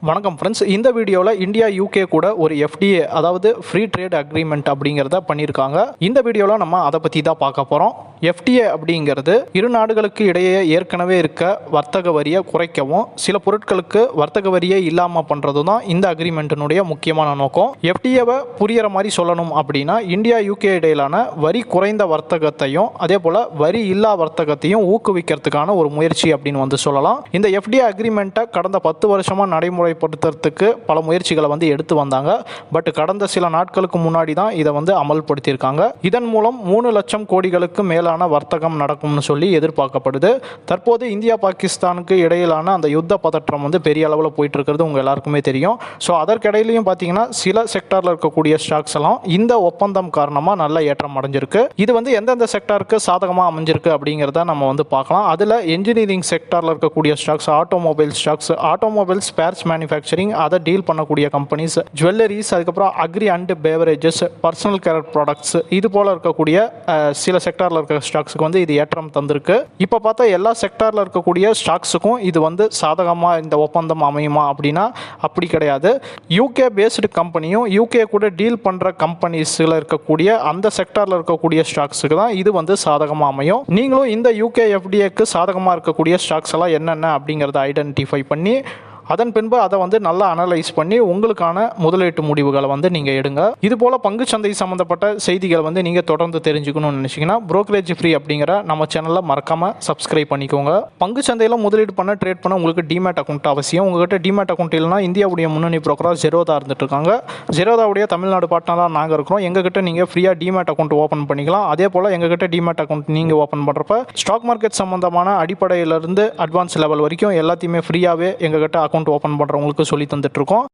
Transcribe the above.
வணக்கம் ஃப்ரெண்ட்ஸ். இந்த வீடியோவில் இந்தியா யூகே கூட ஒரு எஃப்டிஏ அதாவது ஃப்ரீ ட்ரேட் அக்ரிமெண்ட் அப்படிங்கிறத பண்ணியிருக்காங்க. இந்த வீடியோவில் நம்ம அதை பற்றி தான் பார்க்க போகிறோம். எஃப்டிஏ அப்படிங்கிறது இரு நாடுகளுக்கு இடையே ஏற்கனவே இருக்க வர்த்தக வரியை குறைக்கவும் சில பொருட்களுக்கு வர்த்தக வரியே இல்லாமல் பண்ணுறது தான் இந்த அக்ரிமெண்ட்டினுடைய முக்கியமான நோக்கம். எஃப்டிஏவை புரிகிற மாதிரி சொல்லணும் அப்படின்னா இந்தியா யூகே இடையிலான வரி குறைந்த வர்த்தகத்தையும் அதே போல் வரி இல்லா வர்த்தகத்தையும் ஊக்குவிக்கிறதுக்கான ஒரு முயற்சி அப்படின்னு சொல்லலாம். இந்த எஃப்டிஏ அக்ரிமெண்ட்டை கடந்த 10 வருஷமாக நடைமுறைப்படுத்துறதுக்கு பல முயற்சிகளை எடுத்து வந்தாங்க. பட் கடந்த சில நாட்களுக்கு முன்னாடி தான் இதை அமல்படுத்தியிருக்காங்க. இதன் மூலம் 3 லட்சம் கோடிகளுக்கு மேலான வர்த்தகம் நடக்கும்னு சொல்லி எதிர்பார்க்கப்படுது. தற்போது இந்தியா பாகிஸ்தானுக்கு இடையிலான அந்த யுத்த பதற்றம் பெரிய அளவில் போயிட்டு இருக்கிறது உங்க எல்லாருக்குமே தெரியும். ஸோ அதற்கிடையிலையும் பார்த்தீங்கன்னா சில செக்டாரில் இருக்கக்கூடிய ஸ்டாக்ஸ் எல்லாம் இந்த ஒப்பந்தம் காரணமாக நல்ல ஏற்றம் அடைஞ்சிருக்கு. இது எந்தெந்த செக்டாருக்கு சாதகமாக அமைஞ்சிருக்கு அப்படிங்கிறத நம்ம பார்க்கலாம். அதில் என்ஜினியரிங் செக்டாரில் இருக்கக்கூடிய stocks, automobile stocks, automobile spares manufacturing அதை டீல் பண்ணக்கூடிய கம்பெனிஸ், ஜுவல்லரிஸ், அதுக்கப்புறம் agri and beverages, personal care products, இது போல இருக்கக்கூடிய சில செக்டாரில் இருக்க ஸ்டாக்ஸுக்கு இது ஏற்றம் தந்திருக்கு. இப்போ பார்த்தா எல்லா செக்டாரில் இருக்கக்கூடிய ஸ்டாக்ஸுக்கும் இது சாதகமாக இந்த ஒப்பந்தம் அமையுமா அப்படின்னா அப்படி கிடையாது. யூகே பேஸ்டு கம்பெனியும் யூகே கூட டீல் பண்ணுற கம்பெனிஸில் இருக்கக்கூடிய அந்த செக்டாரில் இருக்கக்கூடிய ஸ்டாக்ஸுக்கு தான் இது சாதகமாக அமையும். நீங்களும் இந்த யூகே எஃப்டிஏக்கு சாதகமாக இருக்கக்கூடிய ஸ்டாக்ஸ் எல்லாம் என்னென்ன அப்படிங்கிறத ஐடென்டிஃபை பண்ணி அதன் பின்பு அதை நல்லா அனலைஸ் பண்ணி உங்களுக்கான முதலீட்டு முடிவுகளை நீங்கள் எடுங்க. இது போல் பங்குச்சந்தை சம்மந்தப்பட்ட செய்திகளை நீங்கள் தொடர்ந்து தெரிஞ்சுக்கணும்னு நினச்சிங்கன்னா புரோக்கரேஜ் ஃப்ரீ அப்படிங்கிற நம்ம சேனலில் மறக்காமல் சப்ஸ்கிரைப் பண்ணிக்கோங்க. பங்குச்சந்தையில் முதலீடு பண்ண ட்ரேட் பண்ண உங்களுக்கு டிமேட் அக்கௌண்ட் அவசியம். உங்கள்கிட்ட டிமேட் அக்கௌண்ட் இல்லைனா இந்தியாவுடைய முன்னணி புரோக்கராக ஜெரோதா இருந்துட்டு இருக்காங்க. ஜெரோதாவுடைய தமிழ்நாடு பார்ட்னராக நாங்கள் இருக்கிறோம். எங்ககிட்ட நீங்கள் ஃப்ரீயாக டிமேட் அக்கௌண்ட் ஓப்பன் பண்ணிக்கலாம். அதே போல் எங்ககிட்ட டிமேட் அக்கௌண்ட் நீங்கள் ஓப்பன் பண்ணுறப்ப ஸ்டாக் மார்க்கெட் சம்மந்தமான அடிப்படையிலிருந்து அட்வான்ஸ் லெவல் வரைக்கும் எல்லாத்தையுமே ஃப்ரீயாகவே எங்ககிட்ட அக்கௌண்ட் ஓப்பன் பண்ணுறவங்களுக்கு சொல்லி தந்துட்டு இருக்கோம்.